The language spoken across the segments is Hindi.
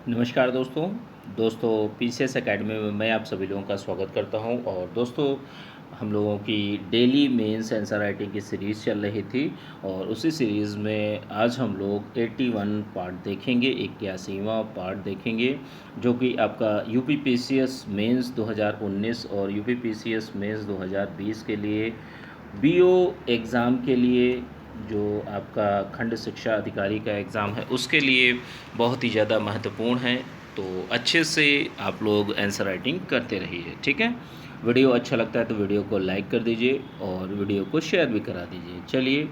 नमस्कार दोस्तों पीसीएस एकेडमी में मैं आप सभी लोगों का स्वागत करता हूं। और दोस्तों, हम लोगों की डेली मेंस आंसर राइटिंग की सीरीज़ चल रही थी और उसी सीरीज़ में आज हम लोग 81 पार्ट देखेंगे, 81वां पार्ट देखेंगे, जो कि आपका यूपी पीसीएस मेंस 2019 और यूपी पीसीएस मेंस 2020 के लिए बीओ एग्ज़ाम के लिए, जो आपका खंड शिक्षा अधिकारी का एग्ज़ाम है उसके लिए बहुत ही ज़्यादा महत्वपूर्ण है। तो अच्छे से आप लोग आंसर राइटिंग करते रहिए, ठीक है। वीडियो अच्छा लगता है तो वीडियो को लाइक कर दीजिए और वीडियो को शेयर भी करा दीजिए। चलिए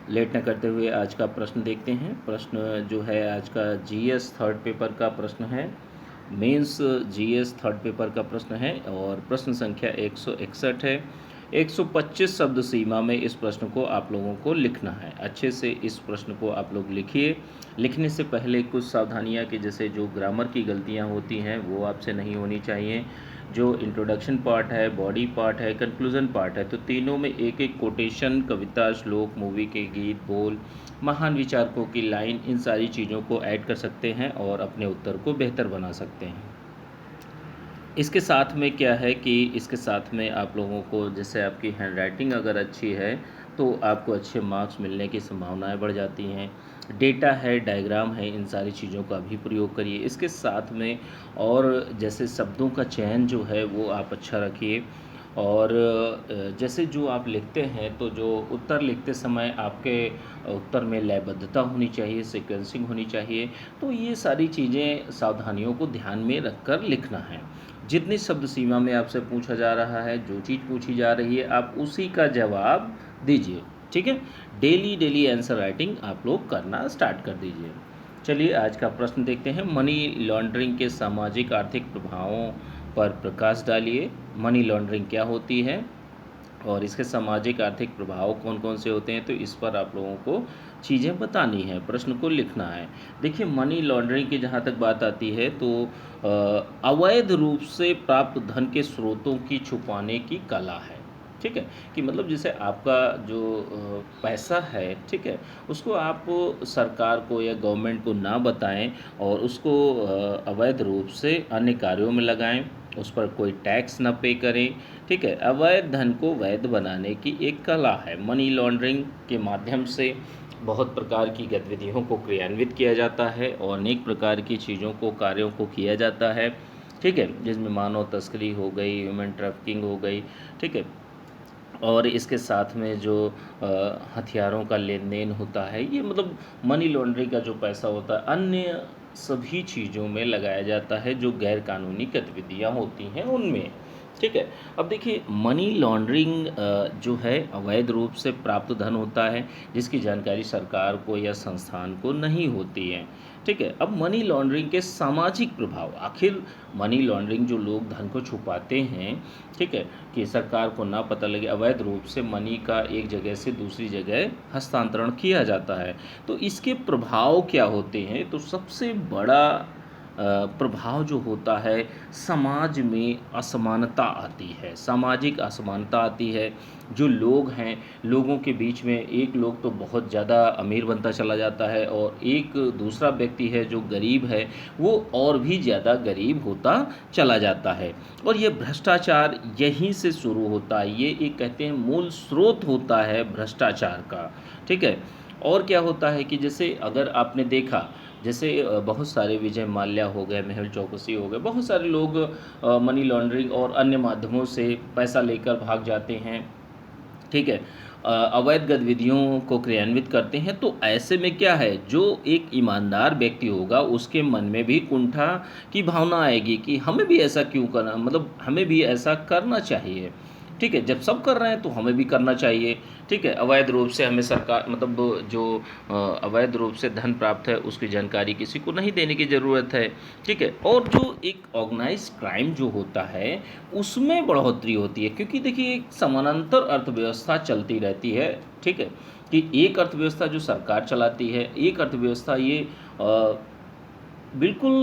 लेट न करते हुए आज का प्रश्न देखते हैं। प्रश्न जो है आज का जीएस थर्ड पेपर का प्रश्न है, मेंस जीएस थर्ड पेपर का प्रश्न है और प्रश्न संख्या 161 है। 125 शब्द सीमा में इस प्रश्न को आप लोगों को लिखना है। अच्छे से इस प्रश्न को आप लोग लिखिए। लिखने से पहले कुछ सावधानियां कि जैसे जो ग्रामर की गलतियां होती हैं वो आपसे नहीं होनी चाहिए। जो इंट्रोडक्शन पार्ट है, बॉडी पार्ट है, कंक्लूजन पार्ट है, तो तीनों में एक एक कोटेशन, कविता, श्लोक, मूवी के गीत, बोल, महान विचारकों की लाइन, इन सारी चीज़ों को ऐड कर सकते हैं और अपने उत्तर को बेहतर बना सकते हैं। इसके साथ में क्या है कि इसके साथ में आप लोगों को जैसे आपकी हैंडराइटिंग अगर अच्छी है तो आपको अच्छे मार्क्स मिलने की संभावनाएं बढ़ जाती हैं। डेटा है, डायग्राम है, इन सारी चीज़ों का भी प्रयोग करिए। इसके साथ में और जैसे शब्दों का चयन जो है वो आप अच्छा रखिए। और जैसे जो आप लिखते हैं तो जो उत्तर लिखते समय आपके उत्तर में लयबद्धता होनी चाहिए, सीक्वेंसिंग होनी चाहिए। तो ये सारी चीज़ें सावधानियों को ध्यान में रखकर लिखना है। जितनी शब्द सीमा में आपसे पूछा जा रहा है, जो चीज़ पूछी जा रही है, आप उसी का जवाब दीजिए, ठीक है। डेली आंसर राइटिंग आप लोग करना स्टार्ट कर दीजिए। चलिए आज का प्रश्न देखते हैं। मनी लॉन्ड्रिंग के सामाजिक आर्थिक प्रभावों पर प्रकाश डालिए। मनी लॉन्ड्रिंग क्या होती है और इसके सामाजिक आर्थिक प्रभाव कौन कौन से होते हैं, तो इस पर आप लोगों को चीज़ें बतानी है, प्रश्न को लिखना है। देखिए, मनी लॉन्ड्रिंग की जहाँ तक बात आती है तो अवैध रूप से प्राप्त धन के स्रोतों की छुपाने की कला है, ठीक है। कि मतलब जैसे आपका जो पैसा है, ठीक है, उसको आप सरकार को या गवर्नमेंट को ना बताएं और उसको अवैध रूप से अन्य कार्यों में लगाएं, उस पर कोई टैक्स ना पे करें, ठीक है। अवैध धन को वैध बनाने की एक कला है। मनी लॉन्ड्रिंग के माध्यम से बहुत प्रकार की गतिविधियों को क्रियान्वित किया जाता है और अनेक प्रकार की चीज़ों को, कार्यों को किया जाता है, ठीक है, जिसमें मानव तस्करी हो गई, ह्यूमन ट्रैफिकिंग हो गई, ठीक है। और इसके साथ में जो हथियारों का लेन देन होता है, ये मतलब मनी लॉन्ड्रिंग का जो पैसा होता है अन्य सभी चीज़ों में लगाया जाता है जो गैर कानूनी गतिविधियाँ होती हैं उनमें, ठीक है। अब देखिए, मनी लॉन्ड्रिंग जो है अवैध रूप से प्राप्त धन होता है जिसकी जानकारी सरकार को या संस्थान को नहीं होती है, ठीक है। अब मनी लॉन्ड्रिंग के सामाजिक प्रभाव, आखिर मनी लॉन्ड्रिंग जो लोग धन को छुपाते हैं, ठीक है, कि सरकार को ना पता लगे, अवैध रूप से मनी का एक जगह से दूसरी जगह हस्तांतरण किया जाता है, तो इसके प्रभाव क्या होते हैं। तो सबसे बड़ा प्रभाव जो होता है, समाज में असमानता आती है, सामाजिक असमानता आती है। जो लोग हैं, लोगों के बीच में एक लोग तो बहुत ज़्यादा अमीर बनता चला जाता है और एक दूसरा व्यक्ति है जो गरीब है वो और भी ज़्यादा गरीब होता चला जाता है। और ये भ्रष्टाचार यहीं से शुरू होता है, ये एक कहते हैं मूल स्रोत होता है भ्रष्टाचार का, ठीक है। और क्या होता है कि जैसे अगर आपने देखा, जैसे बहुत सारे विजय माल्या हो गए, मेहुल चौकसी हो गए, बहुत सारे लोग मनी लॉन्ड्रिंग और अन्य माध्यमों से पैसा लेकर भाग जाते हैं, ठीक है, अवैध गतिविधियों को क्रियान्वित करते हैं। तो ऐसे में क्या है, जो एक ईमानदार व्यक्ति होगा उसके मन में भी कुंठा की भावना आएगी कि हमें भी ऐसा क्यों करना, मतलब हमें भी ऐसा करना चाहिए, ठीक है। जब सब कर रहे हैं तो हमें भी करना चाहिए, ठीक है। अवैध रूप से हमें सरकार, मतलब जो अवैध रूप से धन प्राप्त है उसकी जानकारी किसी को नहीं देने की ज़रूरत है, ठीक है। और जो एक ऑर्गेनाइज क्राइम जो होता है उसमें बढ़ोतरी होती है, क्योंकि देखिए एक समानांतर अर्थव्यवस्था चलती रहती है, ठीक है। कि एक अर्थव्यवस्था जो सरकार चलाती है, एक अर्थव्यवस्था ये बिल्कुल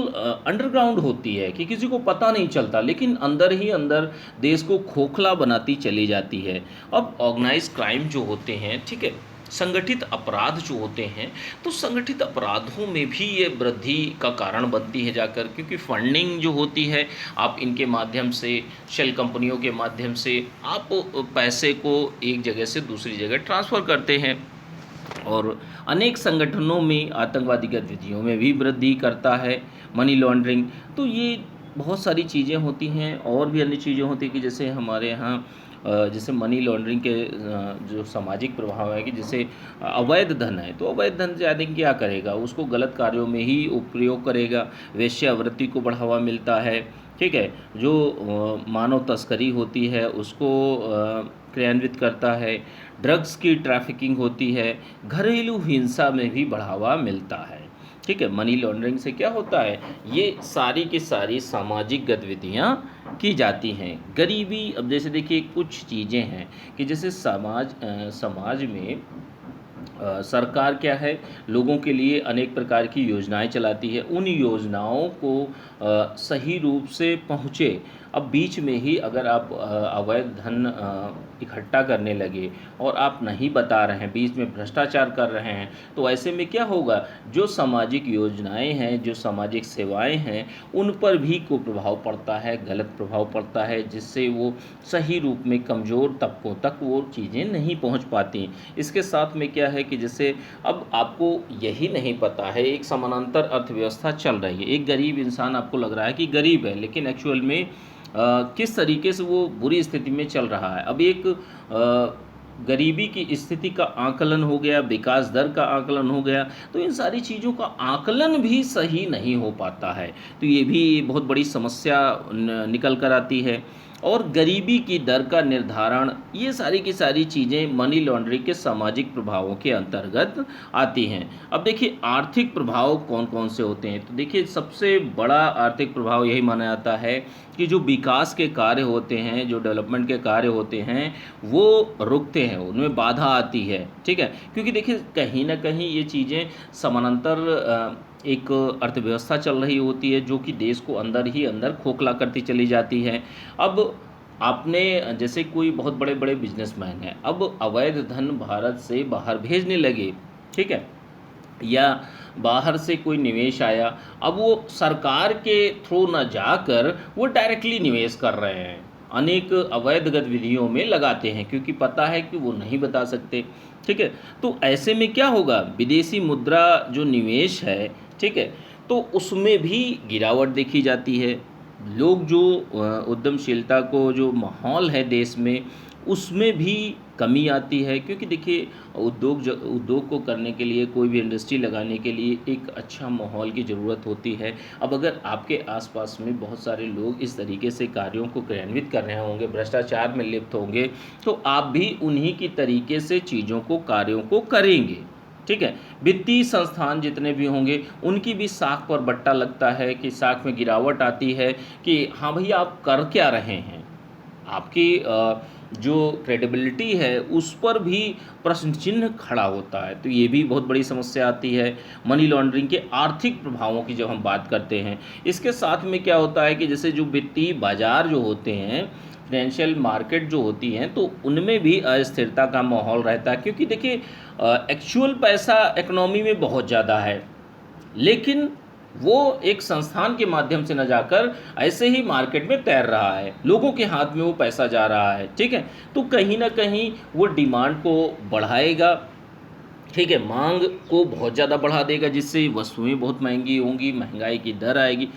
अंडरग्राउंड होती है कि किसी को पता नहीं चलता, लेकिन अंदर ही अंदर देश को खोखला बनाती चली जाती है। अब ऑर्गेनाइज क्राइम जो होते हैं, ठीक है, संगठित अपराध जो होते हैं, तो संगठित अपराधों में भी ये वृद्धि का कारण बनती है जाकर, क्योंकि फंडिंग जो होती है, आप इनके माध्यम से, शेल कंपनियों के माध्यम से आप पैसे को एक जगह से दूसरी जगह ट्रांसफ़र करते हैं, और अनेक संगठनों में आतंकवादी गतिविधियों में भी वृद्धि करता है मनी लॉन्ड्रिंग। तो ये बहुत सारी चीज़ें होती हैं, और भी अन्य चीज़ें होती हैं कि जैसे हमारे यहाँ जैसे मनी लॉन्ड्रिंग के जो सामाजिक प्रभाव है कि जैसे अवैध धन है, तो अवैध धन से आदमी क्या करेगा, उसको गलत कार्यों में ही उपयोग करेगा, वेश्यावृत्ति को बढ़ावा मिलता है, ठीक है, जो मानव तस्करी होती है उसको क्रियान्वित करता है, ड्रग्स की ट्रैफिकिंग होती है, घरेलू हिंसा में भी बढ़ावा मिलता है, ठीक है। मनी लॉन्ड्रिंग से क्या होता है, ये सारी की सारी सामाजिक गतिविधियाँ की जाती हैं। गरीबी, अब जैसे देखिए कुछ चीज़ें हैं कि जैसे समाज में सरकार क्या है, लोगों के लिए अनेक प्रकार की योजनाएं चलाती है, उन योजनाओं को सही रूप से पहुँचे। अब बीच में ही अगर आप अवैध धन इकट्ठा करने लगे और आप नहीं बता रहे हैं, बीच में भ्रष्टाचार कर रहे हैं, तो ऐसे में क्या होगा, जो सामाजिक योजनाएं हैं, जो सामाजिक सेवाएं हैं, उन पर भी कुप्रभाव पड़ता है, गलत प्रभाव पड़ता है, जिससे वो सही रूप में कमज़ोर तबकों तक वो चीज़ें नहीं पहुंच पाती। इसके साथ में क्या है कि जैसे अब आपको यही नहीं पता है, एक समानांतर अर्थव्यवस्था चल रही है, एक गरीब इंसान आपको लग रहा है कि गरीब है, लेकिन एक्चुअल में किस तरीके से वो बुरी स्थिति में चल रहा है। अब एक गरीबी की स्थिति का आकलन हो गया, विकास दर का आकलन हो गया, तो इन सारी चीज़ों का आकलन भी सही नहीं हो पाता है, तो ये भी बहुत बड़ी समस्या निकल कर आती है। और गरीबी की दर का निर्धारण, ये सारी की सारी चीज़ें मनी लॉन्ड्रिंग के सामाजिक प्रभावों के अंतर्गत आती हैं। अब देखिए आर्थिक प्रभाव कौन कौन से होते हैं, तो देखिए सबसे बड़ा आर्थिक प्रभाव यही माना जाता है कि जो विकास के कार्य होते हैं, जो डेवलपमेंट के कार्य होते हैं, वो रुकते हैं, उनमें बाधा आती है, ठीक है, क्योंकि देखिए कहीं ना कहीं ये चीज़ें समानांतर एक अर्थव्यवस्था चल रही होती है, जो कि देश को अंदर ही अंदर खोखला करती चली जाती है। अब आपने जैसे कोई बहुत बड़े बड़े बिजनेसमैन हैं, अब अवैध धन भारत से बाहर भेजने लगे, ठीक है, या बाहर से कोई निवेश आया, अब वो सरकार के थ्रू न जाकर वो डायरेक्टली निवेश कर रहे हैं, अनेक अवैध गतिविधियों में लगाते हैं, क्योंकि पता है कि वो नहीं बता सकते, ठीक है। तो ऐसे में क्या होगा, विदेशी मुद्रा जो निवेश है, ठीक है, तो उसमें भी गिरावट देखी जाती है। लोग जो उद्यमशीलता को जो माहौल है देश में, उसमें भी कमी आती है, क्योंकि देखिए उद्योग को करने के लिए, कोई भी इंडस्ट्री लगाने के लिए एक अच्छा माहौल की ज़रूरत होती है। अब अगर आपके आसपास में बहुत सारे लोग इस तरीके से कार्यों को क्रियान्वित कर रहे होंगे, भ्रष्टाचार में लिप्त होंगे, तो आप भी उन्हीं की तरीके से चीज़ों को, कार्यों को करेंगे, ठीक है। वित्तीय संस्थान जितने भी होंगे, उनकी भी साख पर बट्टा लगता है कि साख में गिरावट आती है कि हाँ भैया आप कर क्या रहे हैं, आपकी जो क्रेडिबिलिटी है उस पर भी प्रश्न चिन्ह खड़ा होता है। तो ये भी बहुत बड़ी समस्या आती है मनी लॉन्ड्रिंग के आर्थिक प्रभावों की जब हम बात करते हैं। इसके साथ में क्या होता है कि जैसे जो वित्तीय बाजार जो होते हैं, फाइनेंशियल मार्केट जो होती हैं, तो उनमें भी अस्थिरता का माहौल रहता है, क्योंकि देखिए एक्चुअल पैसा इकोनॉमी में बहुत ज़्यादा है, लेकिन वो एक संस्थान के माध्यम से न जाकर ऐसे ही मार्केट में तैर रहा है, लोगों के हाथ में वो पैसा जा रहा है, ठीक है। तो कहीं ना कहीं वो डिमांड को बढ़ाएगा, ठीक है, मांग को बहुत ज़्यादा बढ़ा देगा, जिससे वस्तुएं बहुत महंगी होंगी, महंगाई की दर आएगी,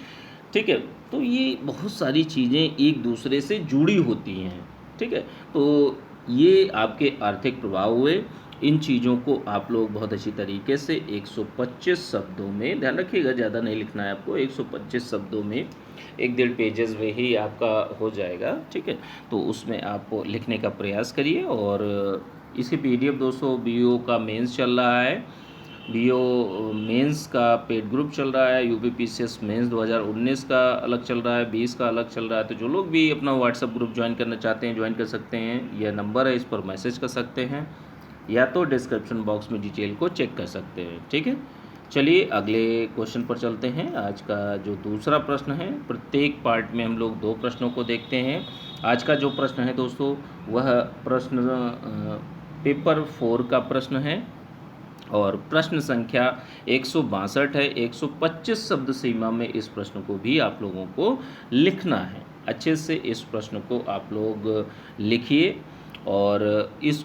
ठीक है। तो ये बहुत सारी चीज़ें एक दूसरे से जुड़ी होती हैं, ठीक है। तो ये आपके आर्थिक प्रभाव हुए। इन चीज़ों को आप लोग बहुत अच्छी तरीके से 125 शब्दों में, ध्यान रखिएगा ज़्यादा नहीं लिखना है आपको, 125 शब्दों में, 1-1.5 पेजेस में ही आपका हो जाएगा, ठीक है। तो उसमें आप लिखने का प्रयास करिए। और इसकी पीडीएफ दोस्तों, बीओ का मेंस चल रहा है, बीओ मेंस का पेड ग्रुप चल रहा है, यूपीपीसीएस मेंस 2019 का अलग चल रहा है, 20 का अलग चल रहा है। तो जो लोग भी अपना व्हाट्सएप ग्रुप ज्वाइन करना चाहते हैं, ज्वाइन कर सकते हैं, यह नंबर है, इस पर मैसेज कर सकते हैं, या तो डिस्क्रिप्शन बॉक्स में डिटेल को चेक कर सकते हैं, ठीक है। चलिए अगले क्वेश्चन पर चलते हैं। आज का जो दूसरा प्रश्न है, प्रत्येक पार्ट में हम लोग 2 प्रश्नों को देखते हैं। आज का जो प्रश्न है दोस्तों, वह प्रश्न पेपर 4 का प्रश्न है और प्रश्न संख्या 162 है। 125 शब्द सीमा में इस प्रश्न को भी आप लोगों को लिखना है। अच्छे से इस प्रश्न को आप लोग लिखिए और इस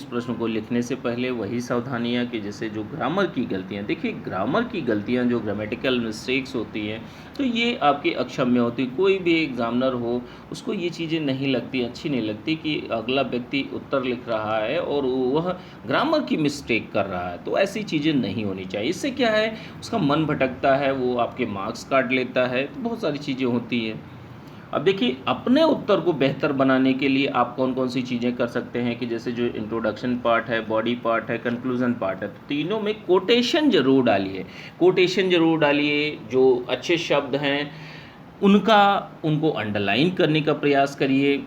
प्रश्न को लिखने से पहले वही सावधानियाँ कि जैसे जो ग्रामर की गलतियाँ, देखिए ग्रामर की गलतियाँ जो ग्रामेटिकल मिस्टेक्स होती हैं तो ये आपकी अक्षम्य होती। कोई भी एग्जामिनर हो उसको ये चीज़ें नहीं लगती, अच्छी नहीं लगती कि अगला व्यक्ति उत्तर लिख रहा है और वह ग्रामर की मिस्टेक कर रहा है, तो ऐसी चीज़ें नहीं होनी चाहिए। इससे क्या है, उसका मन भटकता है, वो आपके मार्क्स काट लेता है, तो बहुत सारी चीज़ें होती हैं। अब देखिए अपने उत्तर को बेहतर बनाने के लिए आप कौन कौन सी चीज़ें कर सकते हैं कि जैसे जो इंट्रोडक्शन पार्ट है, बॉडी पार्ट है, कंक्लूजन पार्ट है, तो तीनों में कोटेशन ज़रूर डालिए। कोटेशन ज़रूर डालिए, जो अच्छे शब्द हैं उनको अंडरलाइन करने का प्रयास करिए।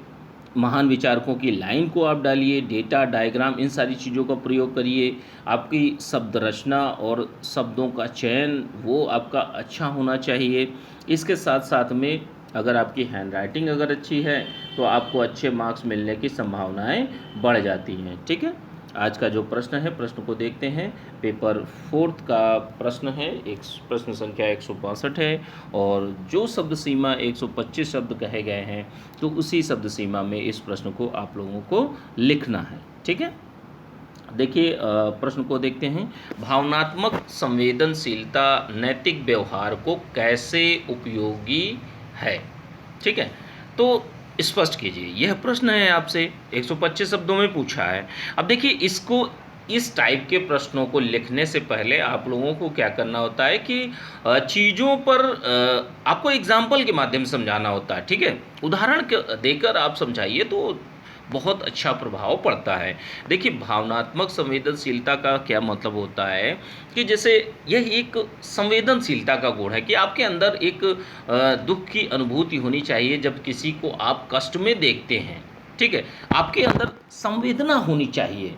महान विचारकों की लाइन को आप डालिए, डेटा, डायग्राम, इन सारी चीज़ों का प्रयोग करिए। आपकी शब्द रचना और शब्दों का चयन वो आपका अच्छा होना चाहिए। इसके साथ साथ में अगर आपकी हैंडराइटिंग अगर अच्छी है तो आपको अच्छे मार्क्स मिलने की संभावनाएं बढ़ जाती हैं। ठीक है, आज का जो प्रश्न है, प्रश्न को देखते हैं। पेपर 4 का प्रश्न है, एक प्रश्न संख्या 162 है और जो शब्द सीमा 125 शब्द कहे गए हैं तो उसी शब्द सीमा में इस प्रश्न को आप लोगों को लिखना है। ठीक है, देखिए प्रश्न को देखते हैं। भावनात्मक संवेदनशीलता नैतिक व्यवहार को कैसे उपयोगी है? ठीक है, तो स्पष्ट कीजिए, यह प्रश्न है आपसे 125 शब्दों में पूछा है। अब देखिए इसको, इस टाइप के प्रश्नों को लिखने से पहले आप लोगों को क्या करना होता है कि चीज़ों पर आपको एग्जाम्पल के माध्यम से समझाना होता है। ठीक है, उदाहरण देकर आप समझाइए तो बहुत अच्छा प्रभाव पड़ता है। देखिए भावनात्मक संवेदनशीलता का क्या मतलब होता है कि जैसे यह एक संवेदनशीलता का गुण है कि आपके अंदर एक दुख की अनुभूति होनी चाहिए जब किसी को आप कष्ट में देखते हैं। ठीक है, आपके अंदर संवेदना होनी चाहिए।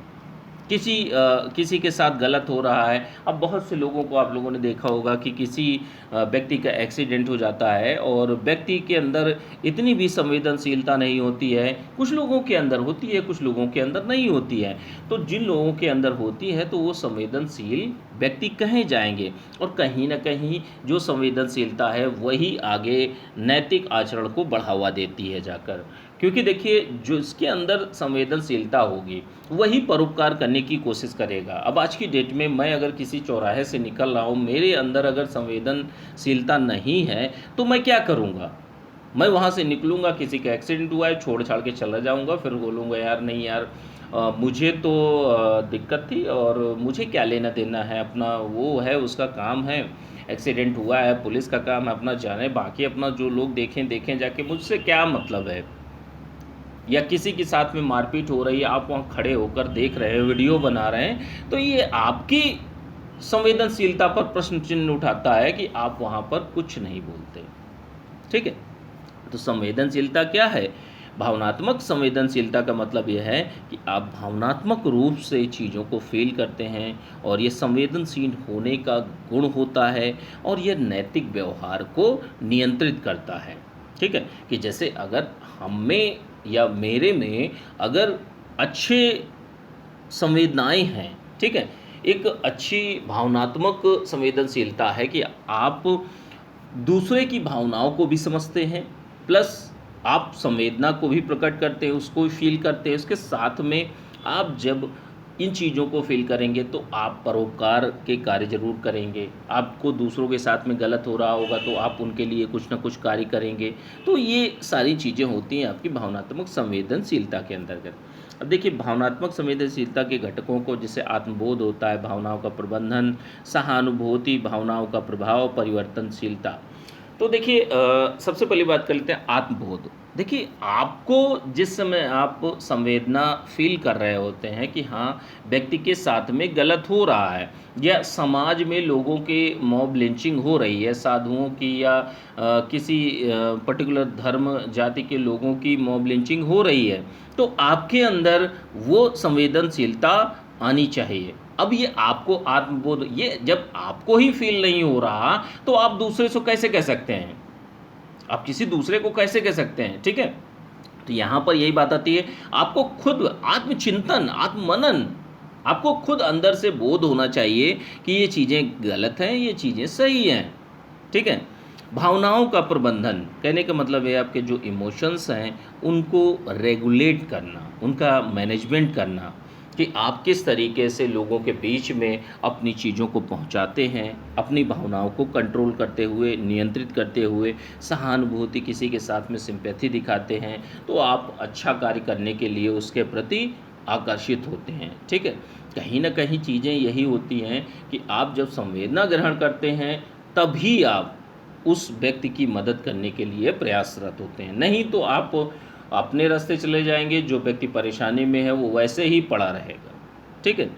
किसी के साथ गलत हो रहा है। अब बहुत से लोगों को आप लोगों ने देखा होगा कि किसी व्यक्ति का एक्सीडेंट हो जाता है और व्यक्ति के अंदर इतनी भी संवेदनशीलता नहीं होती है। कुछ लोगों के अंदर होती है, कुछ लोगों के अंदर नहीं होती है। तो जिन लोगों के अंदर होती है तो वो संवेदनशील व्यक्ति कहे जाएंगे और कहीं ना कहीं जो संवेदनशीलता है वही आगे नैतिक आचरण को बढ़ावा देती है जाकर। क्योंकि देखिए जो इसके अंदर संवेदनशीलता होगी वही परोपकार करने की कोशिश करेगा। अब आज की डेट में मैं अगर किसी चौराहे से निकल रहा हूँ, मेरे अंदर अगर संवेदनशीलता नहीं है तो मैं क्या करूँगा? मैं वहाँ से निकलूँगा, किसी का एक्सीडेंट हुआ है छोड़ छाड़ के चला जाऊँगा, फिर बोलूँगा यार नहीं यार मुझे तो दिक्कत थी और मुझे क्या लेना देना है, अपना वो है उसका काम है, एक्सीडेंट हुआ है पुलिस का काम है अपना जाने, बाकी अपना जो लोग देखें जाके, मुझसे क्या मतलब है। या किसी के साथ में मारपीट हो रही है, आप वहाँ खड़े होकर देख रहे हैं, वीडियो बना रहे हैं, तो ये आपकी संवेदनशीलता पर प्रश्न चिन्ह उठाता है कि आप वहाँ पर कुछ नहीं बोलते। ठीक है, तो संवेदनशीलता क्या है? भावनात्मक संवेदनशीलता का मतलब यह है कि आप भावनात्मक रूप से चीज़ों को फील करते हैं और ये संवेदनशील होने का गुण होता है और यह नैतिक व्यवहार को नियंत्रित करता है। ठीक है, कि जैसे अगर हम में या मेरे में अगर अच्छे संवेदनाएं हैं, ठीक है, एक अच्छी भावनात्मक संवेदनशीलता है कि आप दूसरे की भावनाओं को भी समझते हैं, प्लस आप संवेदना को भी प्रकट करते हैं, उसको फील करते हैं। उसके साथ में आप जब इन चीज़ों को फील करेंगे तो आप परोपकार के कार्य जरूर करेंगे। आपको दूसरों के साथ में गलत हो रहा होगा तो आप उनके लिए कुछ ना कुछ कार्य करेंगे। तो ये सारी चीज़ें होती हैं आपकी भावनात्मक संवेदनशीलता के अंतर्गत। अब देखिए भावनात्मक संवेदनशीलता के घटकों को, जैसे आत्मबोध होता है, भावनाओं का प्रबंधन, सहानुभूति, भावनाओं का प्रभाव, परिवर्तनशीलता। तो देखिए सबसे पहली बात कर लेते हैं आत्मबोध। देखिए आपको जिस समय आप संवेदना फील कर रहे होते हैं कि हाँ व्यक्ति के साथ में गलत हो रहा है या समाज में लोगों के मॉब लिंचिंग हो रही है, साधुओं की या किसी पर्टिकुलर धर्म जाति के लोगों की मॉब लिंचिंग हो रही है, तो आपके अंदर वो संवेदनशीलता आनी चाहिए। अब ये आपको आत्मबोध, ये जब आपको ही फील नहीं हो रहा तो आप दूसरे से कैसे कह सकते हैं? आप किसी दूसरे को कैसे कह सकते हैं? ठीक है, तो यहाँ पर यही बात आती है, आपको खुद आत्मचिंतन, आत्ममनन, आपको खुद अंदर से बोध होना चाहिए कि ये चीज़ें गलत हैं, ये चीज़ें सही हैं, ठीक है। भावनाओं का प्रबंधन, कहने का मतलब है आपके जो इमोशंस हैं उनको रेगुलेट करना, उनका मैनेजमेंट करना, कि आप किस तरीके से लोगों के बीच में अपनी चीज़ों को पहुंचाते हैं, अपनी भावनाओं को कंट्रोल करते हुए, नियंत्रित करते हुए, सहानुभूति, किसी के साथ में सिंपैथी दिखाते हैं, तो आप अच्छा कार्य करने के लिए उसके प्रति आकर्षित होते हैं, ठीक है। कहीं ना कहीं चीज़ें यही होती हैं कि आप जब संवेदना ग्रहण करते हैं तभी आप उस व्यक्ति की मदद करने के लिए प्रयासरत होते हैं, नहीं तो आप अपने रास्ते चले जाएंगे, जो व्यक्ति परेशानी में है वो वैसे ही पड़ा रहेगा, ठीक है।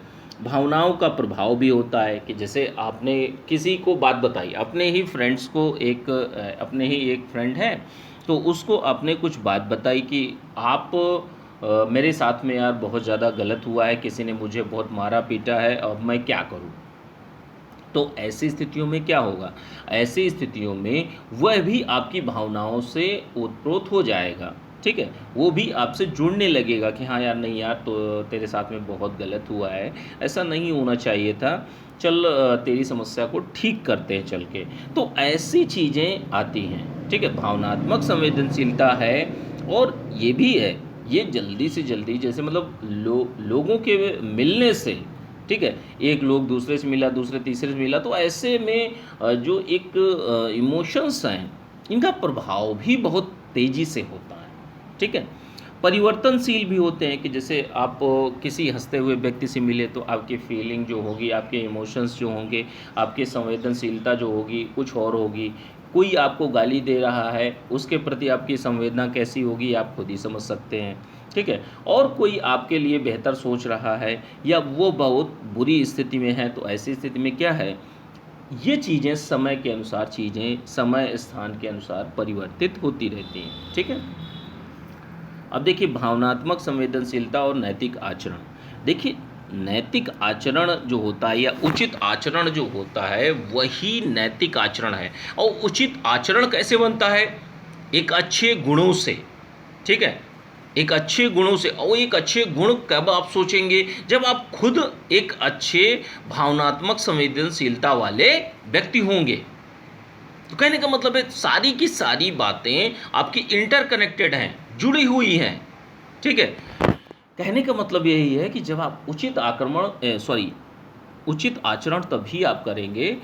भावनाओं का प्रभाव भी होता है कि जैसे आपने किसी को बात बताई, अपने ही फ्रेंड्स को, अपने ही एक फ्रेंड है, तो उसको आपने कुछ बात बताई कि आप मेरे साथ में यार बहुत ज़्यादा गलत हुआ है, किसी ने मुझे बहुत मारा पीटा है, अब मैं क्या करूं। तो ऐसी स्थितियों में क्या होगा, ऐसी स्थितियों में वह भी आपकी भावनाओं से ओतप्रोत हो जाएगा, ठीक है। वो भी आपसे जुड़ने लगेगा कि हाँ यार, नहीं यार, तो तेरे साथ में बहुत गलत हुआ है, ऐसा नहीं होना चाहिए था, चल तेरी समस्या को ठीक करते हैं चल के। तो ऐसी चीज़ें आती हैं, ठीक है। भावनात्मक संवेदनशीलता है, और ये भी है, ये जल्दी से जल्दी, जैसे मतलब लोगों के मिलने से, ठीक है, एक लोग दूसरे से मिला, दूसरे तीसरे से मिला, तो ऐसे में जो एक इमोशंस हैं इनका प्रभाव भी बहुत तेज़ी से होता है, ठीक है। परिवर्तनशील भी होते हैं कि जैसे आप किसी हंसते हुए व्यक्ति से मिले तो आपकी फीलिंग जो होगी, आपके इमोशंस जो होंगे, आपकी संवेदनशीलता जो होगी कुछ और होगी। कोई आपको गाली दे रहा है, उसके प्रति आपकी संवेदना कैसी होगी आप खुद ही समझ सकते हैं, ठीक है। और कोई आपके लिए बेहतर सोच रहा है या वो बहुत बुरी स्थिति में है, तो ऐसी स्थिति में क्या है, ये चीज़ें समय के अनुसार, चीज़ें समय स्थान के अनुसार परिवर्तित होती रहती हैं, ठीक है। अब देखिए, भावनात्मक संवेदनशीलता और नैतिक आचरण। देखिए, नैतिक आचरण जो होता है या उचित आचरण जो होता है वही नैतिक आचरण है। और उचित आचरण कैसे बनता है, एक अच्छे गुणों से, ठीक है, एक अच्छे गुणों से। और एक अच्छे गुण कब आप सोचेंगे, जब आप खुद एक अच्छे भावनात्मक संवेदनशीलता वाले व्यक्ति होंगे। तो कहने का मतलब है सारी की सारी बातें आपकी इंटरकनेक्टेड हैं, जुड़ी हुई हैं, ठीक है। कहने का मतलब यही है कि जब आप उचित आचरण तभी आप करेंगे,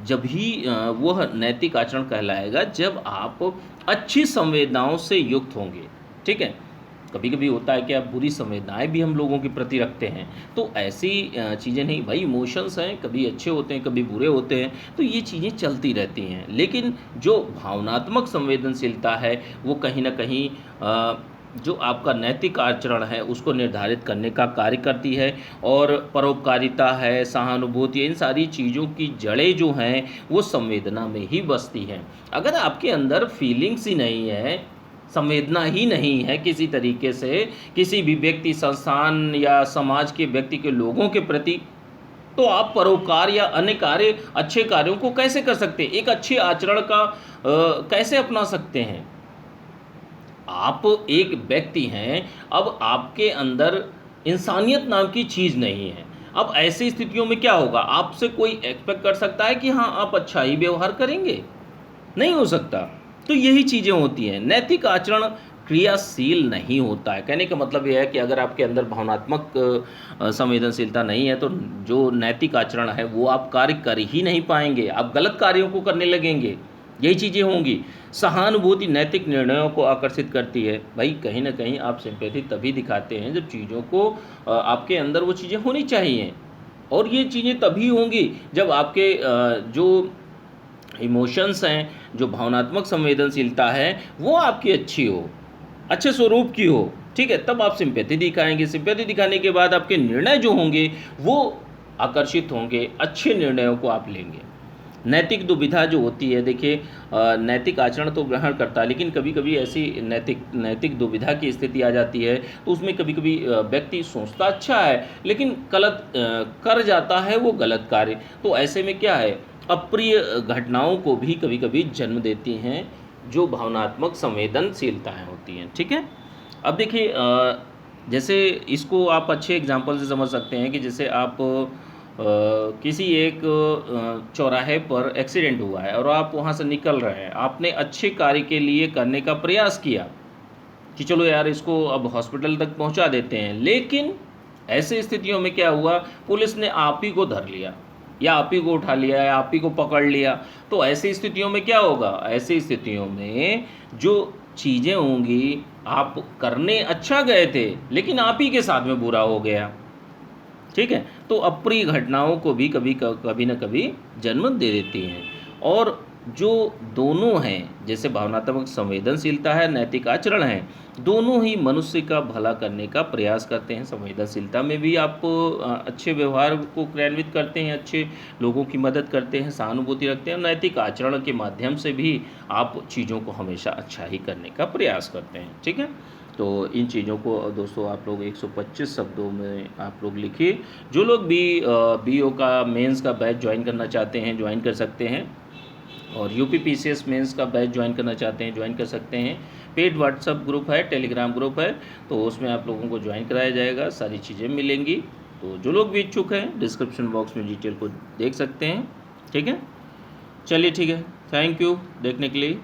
जब ही वह नैतिक आचरण कहलाएगा जब आप अच्छी संवेदनाओं से युक्त होंगे, ठीक है। कभी कभी होता है कि आप बुरी संवेदनाएं भी हम लोगों के प्रति रखते हैं, तो ऐसी चीज़ें नहीं भाई, इमोशंस हैं, कभी अच्छे होते हैं कभी बुरे होते हैं, तो ये चीज़ें चलती रहती हैं। लेकिन जो भावनात्मक संवेदनशीलता है वो कहीं ना कहीं जो आपका नैतिक आचरण है उसको निर्धारित करने का कार्य करती है। और परोपकारिता है, सहानुभूति, इन सारी चीज़ों की जड़ें जो हैं वो संवेदना में ही बसती हैं। अगर आपके अंदर फीलिंग्स ही नहीं है, संवेदना ही नहीं है किसी तरीके से किसी भी व्यक्ति, संस्थान या समाज के व्यक्ति के लोगों के प्रति, तो आप परोपकार या अन्य कार्य, अच्छे कार्यों को कैसे कर सकते हैं, एक अच्छे आचरण का कैसे अपना सकते हैं। आप एक व्यक्ति हैं, अब आपके अंदर इंसानियत नाम की चीज़ नहीं है। अब ऐसी स्थितियों में क्या होगा, आपसे कोई एक्सपेक्ट कर सकता है कि हाँ आप अच्छा ही व्यवहार करेंगे, नहीं हो सकता। तो यही चीज़ें होती हैं। नैतिक आचरण क्रियाशील नहीं होता है। कहने का मतलब यह है कि अगर आपके अंदर भावनात्मक संवेदनशीलता नहीं है तो जो नैतिक आचरण है वो आप कार्य कर ही नहीं पाएंगे, आप गलत कार्यों को करने लगेंगे, यही चीज़ें होंगी। सहानुभूति नैतिक निर्णयों को आकर्षित करती है। भाई कहीं ना कहीं आप सिंपैथी तभी दिखाते हैं जब चीज़ों को आपके अंदर वो चीज़ें होनी चाहिए, और ये चीज़ें तभी होंगी जब आपके जो इमोशंस हैं, जो भावनात्मक संवेदनशीलता है वो आपकी अच्छी हो, अच्छे स्वरूप की हो, ठीक है। तब आप सिंपैथी दिखाएंगे। सिंपैथी दिखाने के बाद आपके निर्णय जो होंगे वो आकर्षित होंगे, अच्छे निर्णयों को आप लेंगे। नैतिक दुविधा जो होती है, देखिए नैतिक आचरण तो ग्रहण करता है, लेकिन कभी कभी ऐसी नैतिक दुविधा की स्थिति आ जाती है, तो उसमें कभी कभी व्यक्ति सोचता अच्छा है लेकिन गलत कर जाता है वो गलत कार्य। तो ऐसे में क्या है, अप्रिय घटनाओं को भी कभी कभी जन्म देती हैं जो भावनात्मक संवेदनशीलताएँ होती हैं, ठीक है? अब देखिए जैसे इसको आप अच्छे एग्जांपल से समझ सकते हैं कि जैसे आप किसी एक चौराहे पर एक्सीडेंट हुआ है और आप वहाँ से निकल रहे हैं। आपने अच्छे कार्य के लिए करने का प्रयास किया कि चलो यार इसको अब हॉस्पिटल तक पहुँचा देते हैं। लेकिन ऐसे स्थितियों में क्या हुआ, पुलिस ने आप ही को धर लिया या आप ही को उठा लिया या आप ही को पकड़ लिया। तो ऐसी स्थितियों में क्या होगा, ऐसी स्थितियों में जो चीज़ें होंगी, आप करने अच्छा गए थे लेकिन आप ही के साथ में बुरा हो गया, ठीक है? तो अप्रिय घटनाओं को भी कभी न कभी जन्म दे देती हैं। और जो दोनों हैं, जैसे भावनात्मक संवेदनशीलता है, नैतिक आचरण है, दोनों ही मनुष्य का भला करने का प्रयास करते हैं। संवेदनशीलता में भी आप अच्छे व्यवहार को क्रियान्वित करते हैं, अच्छे लोगों की मदद करते हैं, सहानुभूति रखते हैं, और नैतिक आचरण के माध्यम से भी आप चीज़ों को हमेशा अच्छा ही करने का प्रयास करते हैं, ठीक है? तो इन चीज़ों को दोस्तों आप लोग 125 शब्दों में आप लोग लिखिए। जो लोग भी बीओ का मेंस का बैच ज्वाइन करना चाहते हैं, ज्वाइन कर सकते हैं। और यूपी पीसीएस मेंस का बैच ज्वाइन करना चाहते हैं, ज्वाइन कर सकते हैं। पेड व्हाट्सएप ग्रुप है, टेलीग्राम ग्रुप है, तो उसमें आप लोगों को ज्वाइन कराया जाएगा, सारी चीज़ें मिलेंगी। तो जो लोग भी इच्छुक हैं डिस्क्रिप्शन बॉक्स में डिटेल को देख सकते हैं, ठीक है? चलिए ठीक है, थैंक यू देखने के लिए।